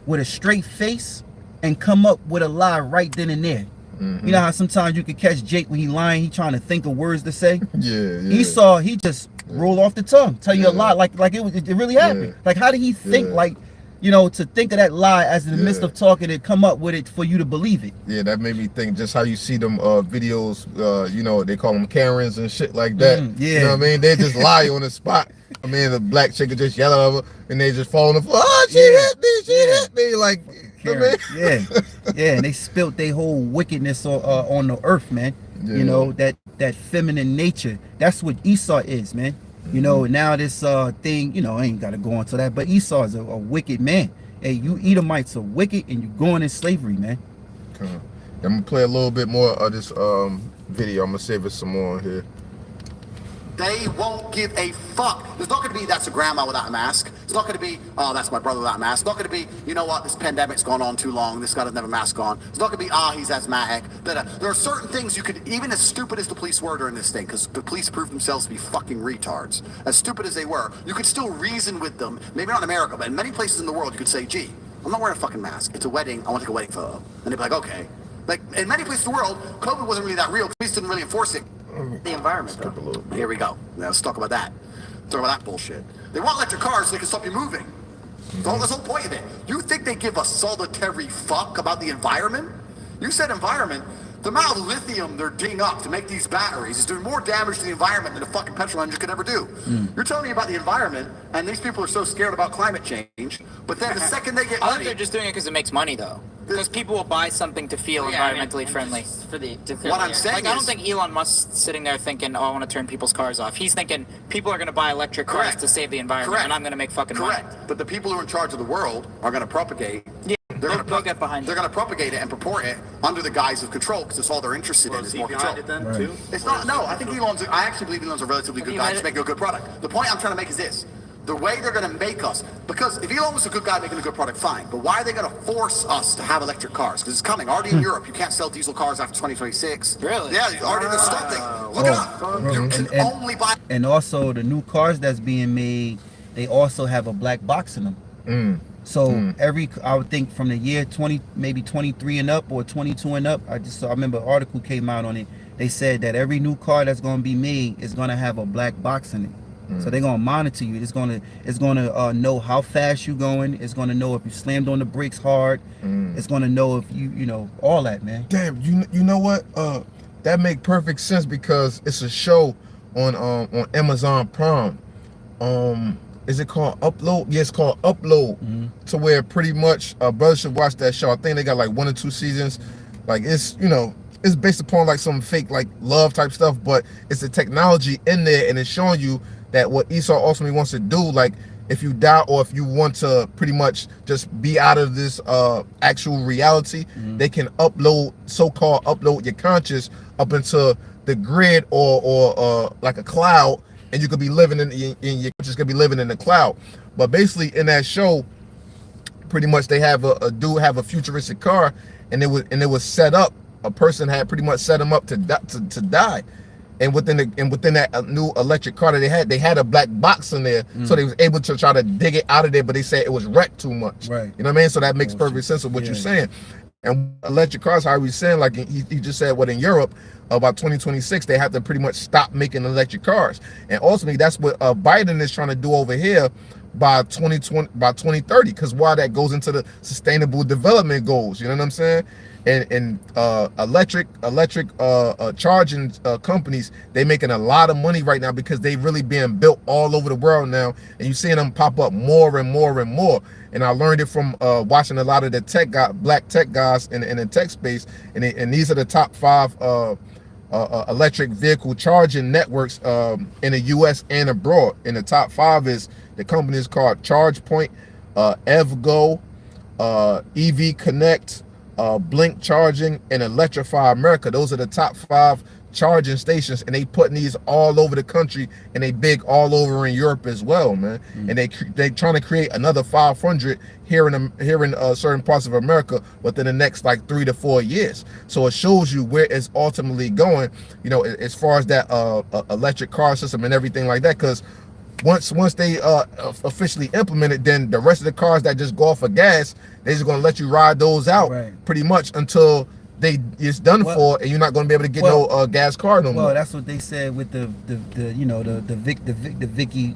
with a straight face and come up with a lie right then and there. You know how sometimes you can catch Jake when he lying, he trying to think of words to say? Esau, he just roll off the tongue, tell you a lie like it really happened. Like, how did he think, like, you know, to think of that lie as in the midst of talking and come up with it for you to believe it? That made me think just how you see them videos, you know, they call them Karens and shit like that. You know what I mean? They just lie on the spot. I mean, the black chick could just yell at her and they just fall on the floor. Oh, she hit me, she hit me. Like, and they spilt their whole wickedness on the earth, man. You know, that feminine nature. That's what Esau is, man. You know, now this thing, you know, I ain't got to go into that, but Esau is a wicked man. Hey, you Edomites are wicked and you're going in slavery, man. I'm going to play a little bit more of this video. I'm going to save it some more here. They won't give a fuck. There's not going to be, that's a grandma without a mask. It's not going to be, oh, that's my brother without a mask. It's not going to be, you know what, this pandemic's gone on too long. This guy doesn't have a mask on. It's not going to be, he's asthmatic. There are certain things you could, even as stupid as the police were during this thing, because the police proved themselves to be fucking retards. As stupid as they were, you could still reason with them. Maybe not in America, but in many places in the world, you could say, gee, I'm not wearing a fucking mask. It's a wedding. I want to take a wedding photo. And they'd be like, okay. Like, in many places in the world, COVID wasn't really that real. Police didn't really enforce it. The environment, though. Here we go. Now, let's talk about that. Talk about that bullshit. They want electric cars so they can stop you moving. That's the whole point of it. You think they give a solitary fuck about the environment? You said environment. The amount of lithium they're digging up to make these batteries is doing more damage to the environment than a fucking petrol engine could ever do. You're telling me about the environment, and these people are so scared about climate change, but then the second they get money... I think they're just doing it because it makes money, though. Because people will buy something to feel environmentally friendly. What I'm saying I don't think Elon Musk's sitting there thinking, oh, I want to turn people's cars off. He's thinking, people are going to buy electric cars to save the environment, and I'm going to make fucking money. But the people who are in charge of the world are going to propagate... They'll get behind it. They're going to propagate it and purport it under the guise of control, because it's all they're interested in is more control. It's not. No, I think I actually believe Elon's a relatively good guy, just making a good product. The point I'm trying to make is this: The way they're going to make us, because if Elon was a good guy making a good product, fine. But why are they going to force us to have electric cars? Because it's coming. Already in Europe, you can't sell diesel cars after 2026. Really? Yeah, already they're stopping. Look it up. You can only buy. And also the new cars that's being made, they also have a black box in them. So I would think from the year 20, maybe 23 and up or 22 and up, I remember an article came out on it. They said that every new car that's going to be made is going to have a black box in it. So they're gonna monitor you. It's gonna know how fast you're going. It's gonna know if you slammed on the brakes hard. It's gonna know if you know all that, man. Damn, you know what? That make perfect sense because it's a show on Amazon Prime. Is it called Upload? Yeah, it's called Upload. To where pretty much brothers should watch that show. I think they got like 1 or 2 seasons. Like it's it's based upon like some fake like love type stuff, but it's the technology in there and it's showing you that what Esau ultimately wants to do, like if you die or if you want to pretty much just be out of this actual reality, they can so-called upload your conscious up into the grid or like a cloud, and you could be living in your conscious could be living in the cloud. But basically in that show, pretty much they have a dude have a futuristic car, and it was set up. A person had pretty much set him up to die. And within that new electric car that they had a black box in there, so they was able to try to dig it out of there, but they said it was wrecked too much. Right. You know what I mean? So that makes perfect sense of what you're saying. And electric cars, how he's saying, like he just said, what in Europe about 2026 they have to pretty much stop making electric cars, and ultimately that's what Biden is trying to do over here by 2030. Because why that goes into the sustainable development goals. You know what I'm saying? And electric charging companies, they making a lot of money right now because they really being built all over the world now, and you seeing them pop up more and more and more. And I learned it from watching a lot of the black tech guys in the tech space, and these are the top 5 electric vehicle charging networks in the U.S. and abroad. And the top 5 is the company is called ChargePoint, EVgo, EV Connect, Blink Charging, and Electrify America. Those are the top 5 charging stations, and they putting these all over the country, and they big all over in Europe as well, man. And they trying to create another 500 here in certain parts of America within the next like 3 to 4 years. So it shows you where it's ultimately going, as far as that electric car system and everything like that. Because once they officially implement it, then the rest of the cars that just go off of gas, they're just gonna let you ride those out pretty much until it's done for, and you're not gonna be able to get no gas car no more. Well, that's what they said with the Vicky,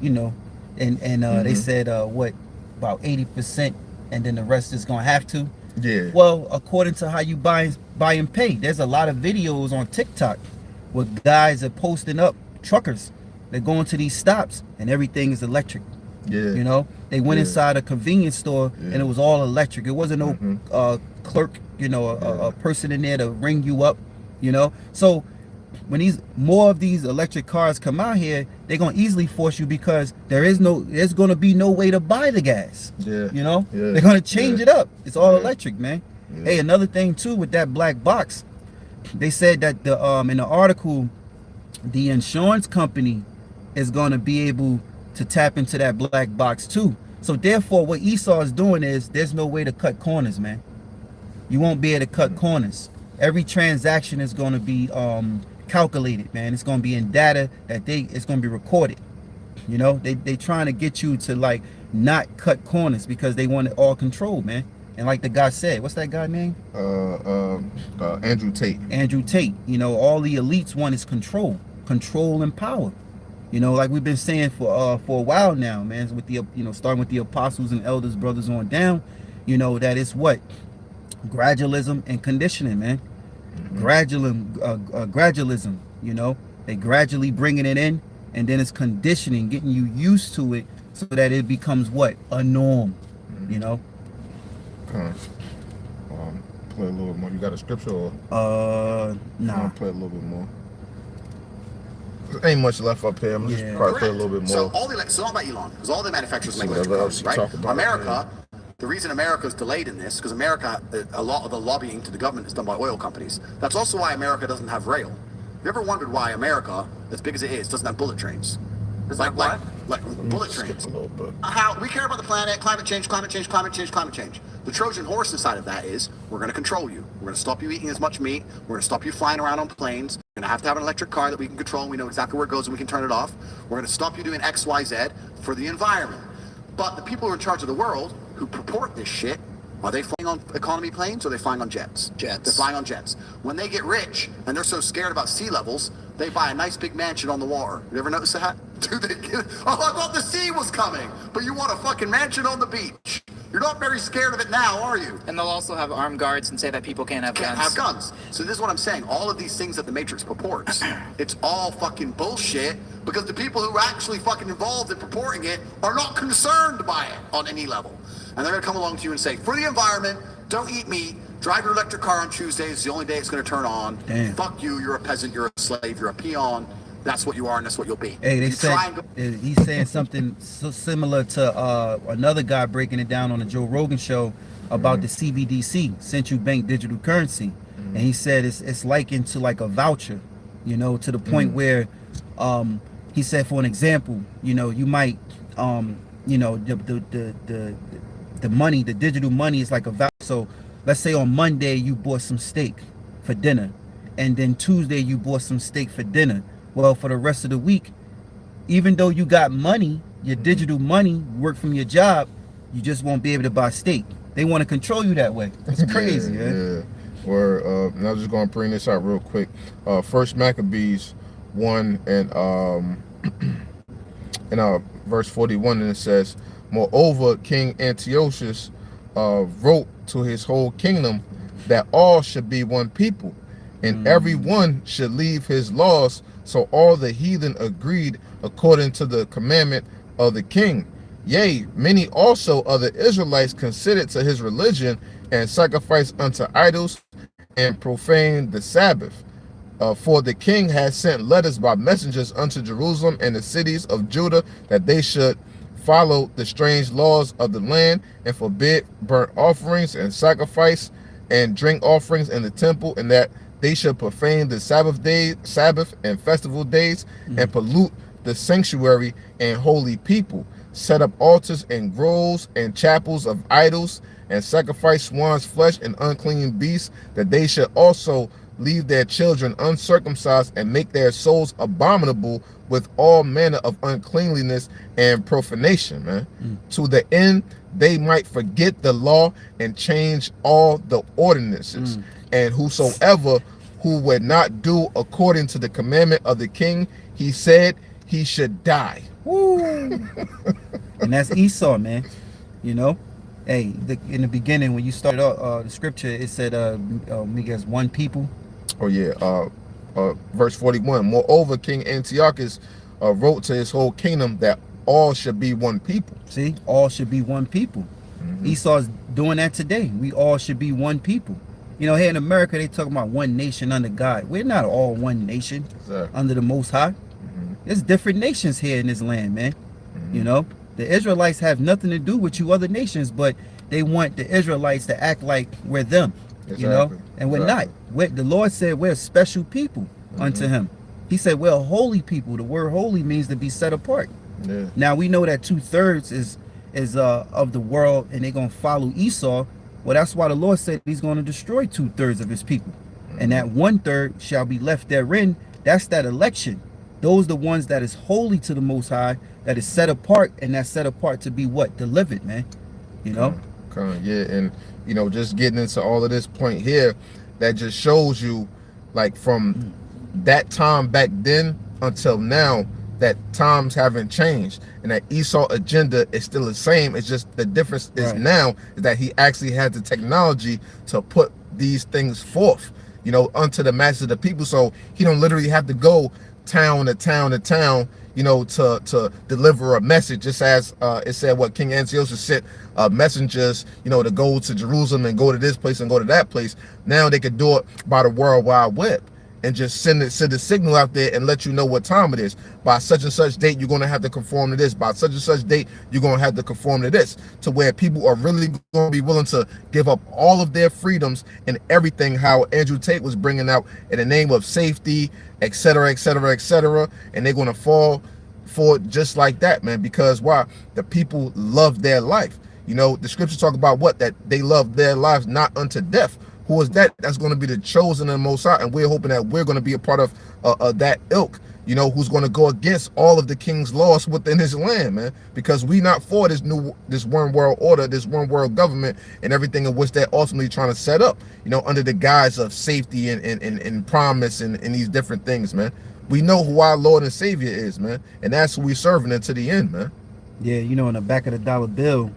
and they said what about 80%, and then the rest is gonna have to. Yeah. Well, according to how you buy and pay, there's a lot of videos on TikTok where guys are posting up truckers. They're going to these stops and everything is electric. Yeah. They went inside a convenience store and it was all electric. It wasn't no clerk, a person in there to ring you up, So when more of these electric cars come out here, they're gonna easily force you because there's gonna be no way to buy the gas. Yeah. They're gonna change it up. It's all electric, man. Hey, another thing too with that black box, they said that the in the article, the insurance company is gonna be able to tap into that black box too. So therefore, what Esau is doing is there's no way to cut corners, man. You won't be able to cut corners. Every transaction is going to be calculated, man. It's going to be in data that it's going to be recorded. They trying to get you to like not cut corners because they want it all controlled, man. And like the guy said, what's that guy name? Andrew Tate. Andrew Tate. All the elites want is control and power. Like we've been saying for a while now, man. With the starting with the apostles and elders, brothers on down, that it's what gradualism and conditioning, man. Gradualism. They gradually bringing it in, and then it's conditioning, getting you used to it, so that it becomes what a norm. Okay. Play a little bit more. You got a scripture or? Nah. Play a little bit more. There ain't much left up here. I'm just probably play a little bit more. So it's not about Elon, because all the manufacturers make electric cars, right? America, the reason America is delayed in this, because America, a lot of the lobbying to the government is done by oil companies. That's also why America doesn't have rail. You ever wondered why America, as big as it is, doesn't have bullet trains? It's like bullet trains. A little bit. How we care about the planet, climate change, climate change, climate change, climate change. The Trojan horse inside of that is we're going to control you. We're going to stop you eating as much meat. We're going to stop you flying around on planes. We're going to have an electric car that we can control and we know exactly where it goes and we can turn it off. We're going to stop you doing X, Y, Z for the environment. But the people who are in charge of the world who purport this shit, are they flying on economy planes or are they flying on jets? Jets. They're flying on jets. When they get rich and they're so scared about sea levels, they buy a nice big mansion on the water. You ever notice that? Dude, I thought the sea was coming, but you want a fucking mansion on the beach. You're not very scared of it now, are you? And they'll also have armed guards and say that people can't have Can't guns. have guns. So this is what I'm saying. All of these things that the Matrix purports, it's all fucking bullshit because the people who are actually fucking involved in purporting it are not concerned by it on any level. And they're gonna come along to you and say, for the environment, don't eat meat, drive your electric car on Tuesdays, it's the only day it's gonna turn on. Damn. Fuck you, you're a peasant, you're a slave, you're a peon. That's what you are and that's what you'll be. Hey, they You said try and go- he's saying something so similar to another guy breaking it down on the Joe Rogan show about the CBDC, central bank digital currency, and he said it's likened to like a voucher, you know, to the point where he said, for an example, you know, you might you know, the money, the digital money is like a voucher. So let's say on Monday you bought some steak for dinner, and then Tuesday you bought some steak for dinner. Well, for the rest of the week, even though you got money, your digital money, work from your job, you just won't be able to buy steak. They want to control you that way. It's crazy, man. Yeah. Or and I'm just gonna bring this out real quick. First Maccabees 1 and verse 41, and it says, moreover, King Antiochus wrote to his whole kingdom that all should be one people, and every one should leave his laws. So all the heathen agreed according to the commandment of the king. Yea, many also of the Israelites considered to his religion, and sacrificed unto idols, and profaned the Sabbath. For the king had sent letters by messengers unto Jerusalem and the cities of Judah, that they should follow the strange laws of the land, and forbid burnt offerings and sacrifice and drink offerings in the temple, and that they should profane the Sabbath and festival days, and pollute the sanctuary and holy people, set up altars and groves and chapels of idols, and sacrifice swan's flesh and unclean beasts, that they should also leave their children uncircumcised, and make their souls abominable with all manner of uncleanliness and profanation, man, to the end they might forget the law and change all the ordinances. And whosoever who would not do according to the commandment of the king, he said he should die. Woo. And that's Esau, man. You know, hey, in the beginning when you started the scripture, it said guess one people. Oh yeah, verse 41. Moreover, King Antiochus wrote to his whole kingdom that all should be one people. See, all should be one people. Esau's doing that today. We all should be one people. You know, here in America, they talk about one nation under God. We're not all one nation under the Most High. There's different nations here in this land, man. You know, the Israelites have nothing to do with you other nations, but they want the Israelites to act like we're them. You know, and we're not. The Lord said we're a special people unto him. He said we're a holy people. The word holy means to be set apart. Yeah. Now we know that 2/3 is of the world, and they're gonna follow Esau. Well, that's why the Lord said he's going to destroy 2/3 of his people, and that 1/3 shall be left therein. That's that election. Those the ones that is holy to the Most High, that is set apart, and that's set apart to be what? Delivered, man. You know. Yeah, and you know, just getting into all of this point here, that just shows you, like, from that time back then until now, that times haven't changed, and that Esau agenda is still the same. It's just the difference is now is that he actually had the technology to put these things forth, you know, unto the masses of the people. So he don't literally have to go town to town to town, you know, to deliver a message. Just as it said, what King Antiochus sent messengers, you know, to go to Jerusalem and go to this place and go to that place. Now they could do it by the World Wide Web and just send a signal out there and let you know what time it is. By such and such date, you're going to have to conform to this. By such and such date, you're going to have to conform to this, to where people are really going to be willing to give up all of their freedoms and everything, how Andrew Tate was bringing out, in the name of safety, etc., etc., etc. And they're going to fall for just like that, man. Because why? The people love their life. You know, the scriptures talk about what? That they love their lives not unto death. Who is that? That's going to be the chosen and Most High, and we're hoping that we're going to be a part of that ilk. You know, who's going to go against all of the king's laws within his land, man, because we not for this one world order, this one world government, and everything in which they're ultimately trying to set up, you know, under the guise of safety and promise and these different things, man. We know who our Lord and Savior is, man, and that's who we're serving until the end, man. Yeah, you know, in the back of the dollar bill,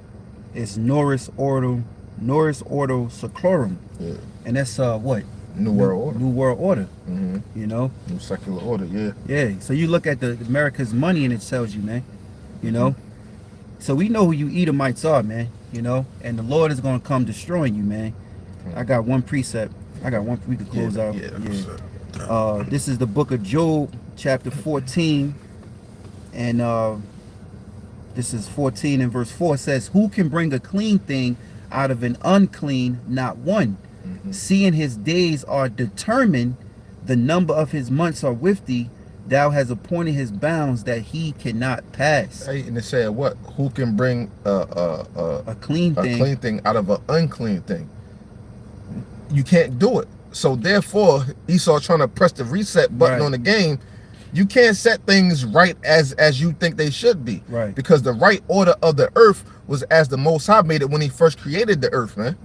it's Norris Ordo Seclorum. Yeah. And that's what? New World Order. New World Order. Mm-hmm. You know? New secular order, yeah. Yeah. So you look at the America's money and it tells you, man. You know? So we know who you Edomites are, man. You know? And the Lord is gonna come destroying you, man. I got one precept. I got one we could close out. Yeah. This is the book of Job, chapter 14. And this is 14 and verse 4 says, who can bring a clean thing out of an unclean? Not one. Seeing his days are determined, the number of his months are with thee, thou hast appointed his bounds that he cannot pass. Hey, and it said what? Who can bring a clean thing out of an unclean thing? You can't do it. So therefore, Esau trying to press the reset button on the game. You can't set things right as you think they should be. Right. Because the right order of the earth was as the Most High made it when he first created the earth, man.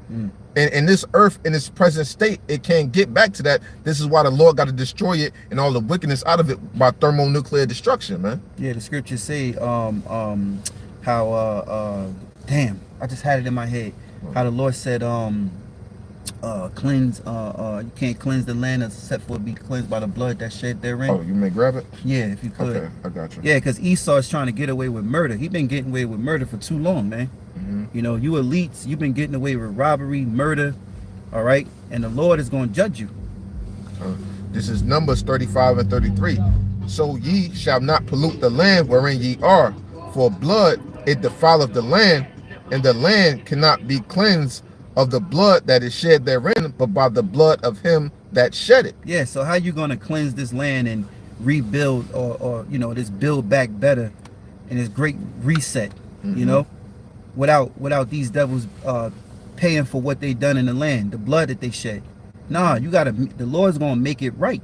And this earth in its present state, it can't get back to that. This is why the Lord got to destroy it and all the wickedness out of it by thermonuclear destruction, man. Yeah, the scriptures say how damn, I just had it in my head. How the Lord said cleanse you can't cleanse the land except for it be cleansed by the blood that shed therein. Oh, you may grab it? Yeah, if you could. Okay, I got you. Yeah, because Esau is trying to get away with murder. He been getting away with murder for too long, man. You know, you elites, you've been getting away with robbery, murder, all right? And the Lord is going to judge you. This is Numbers 35 and 33. So ye shall not pollute the land wherein ye are, for blood it defileth the land, and the land cannot be cleansed of the blood that is shed therein, but by the blood of him that shed it. Yeah, so how you going to cleanse this land and rebuild or you know, this build back better and this great reset, you know, without these devils paying for what they done in the land, the blood that they shed? Nah, you gotta, the Lord's gonna make it right.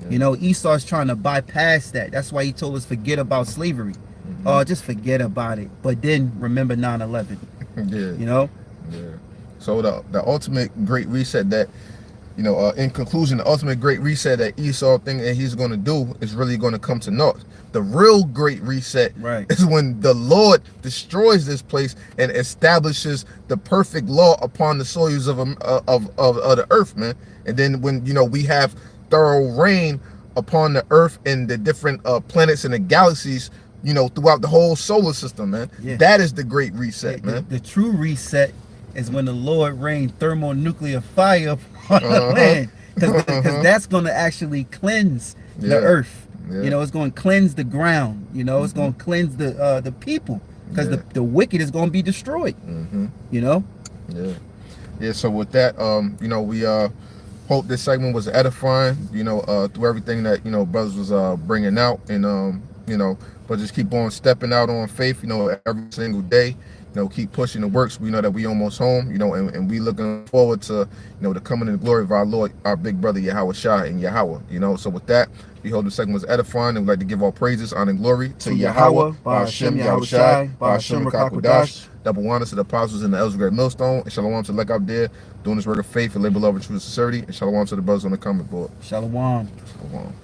You know, Esau's trying to bypass that. That's why he told us forget about slavery. Just forget about it, but then remember 9/11. You know. So the ultimate great reset that, you know, in conclusion, the ultimate great reset that Esau think that he's going to do is really going to come to naught. The real great reset is when the Lord destroys this place and establishes the perfect law upon the soils of the earth, man. And then when, you know, we have thorough reign upon the earth and the different planets and the galaxies, you know, throughout the whole solar system, man. That is the great reset, man. The true reset is when the Lord rained thermonuclear fire upon the land, because that's going to actually cleanse the earth. You know, it's going to cleanse the ground. You know, it's going to cleanse the people, because the wicked is going to be destroyed. You know. Yeah. So with that, you know, we hope this segment was edifying. You know, through everything that, you know, brothers was bringing out, and you know, but just keep on stepping out on faith. You know, every single day. You know, keep pushing the works. We know that we almost home, you know, and we looking forward to, you know, the coming in the glory of our Lord, our big brother Yahweh Shah and Yahweh, you know. So with that, we hope the segment was edifying, and we'd like to give all praises, honor, and glory to Yahweh, Ba'ashem Yahweh Shai, Ba'ashem Rakakwadash, double honors to the apostles and the elders of Great Millstone, and shalom to the elect out there doing this work of faith and labor, love, and true sincerity, and shalom to the brothers on the comment board. Shalom. Shalom.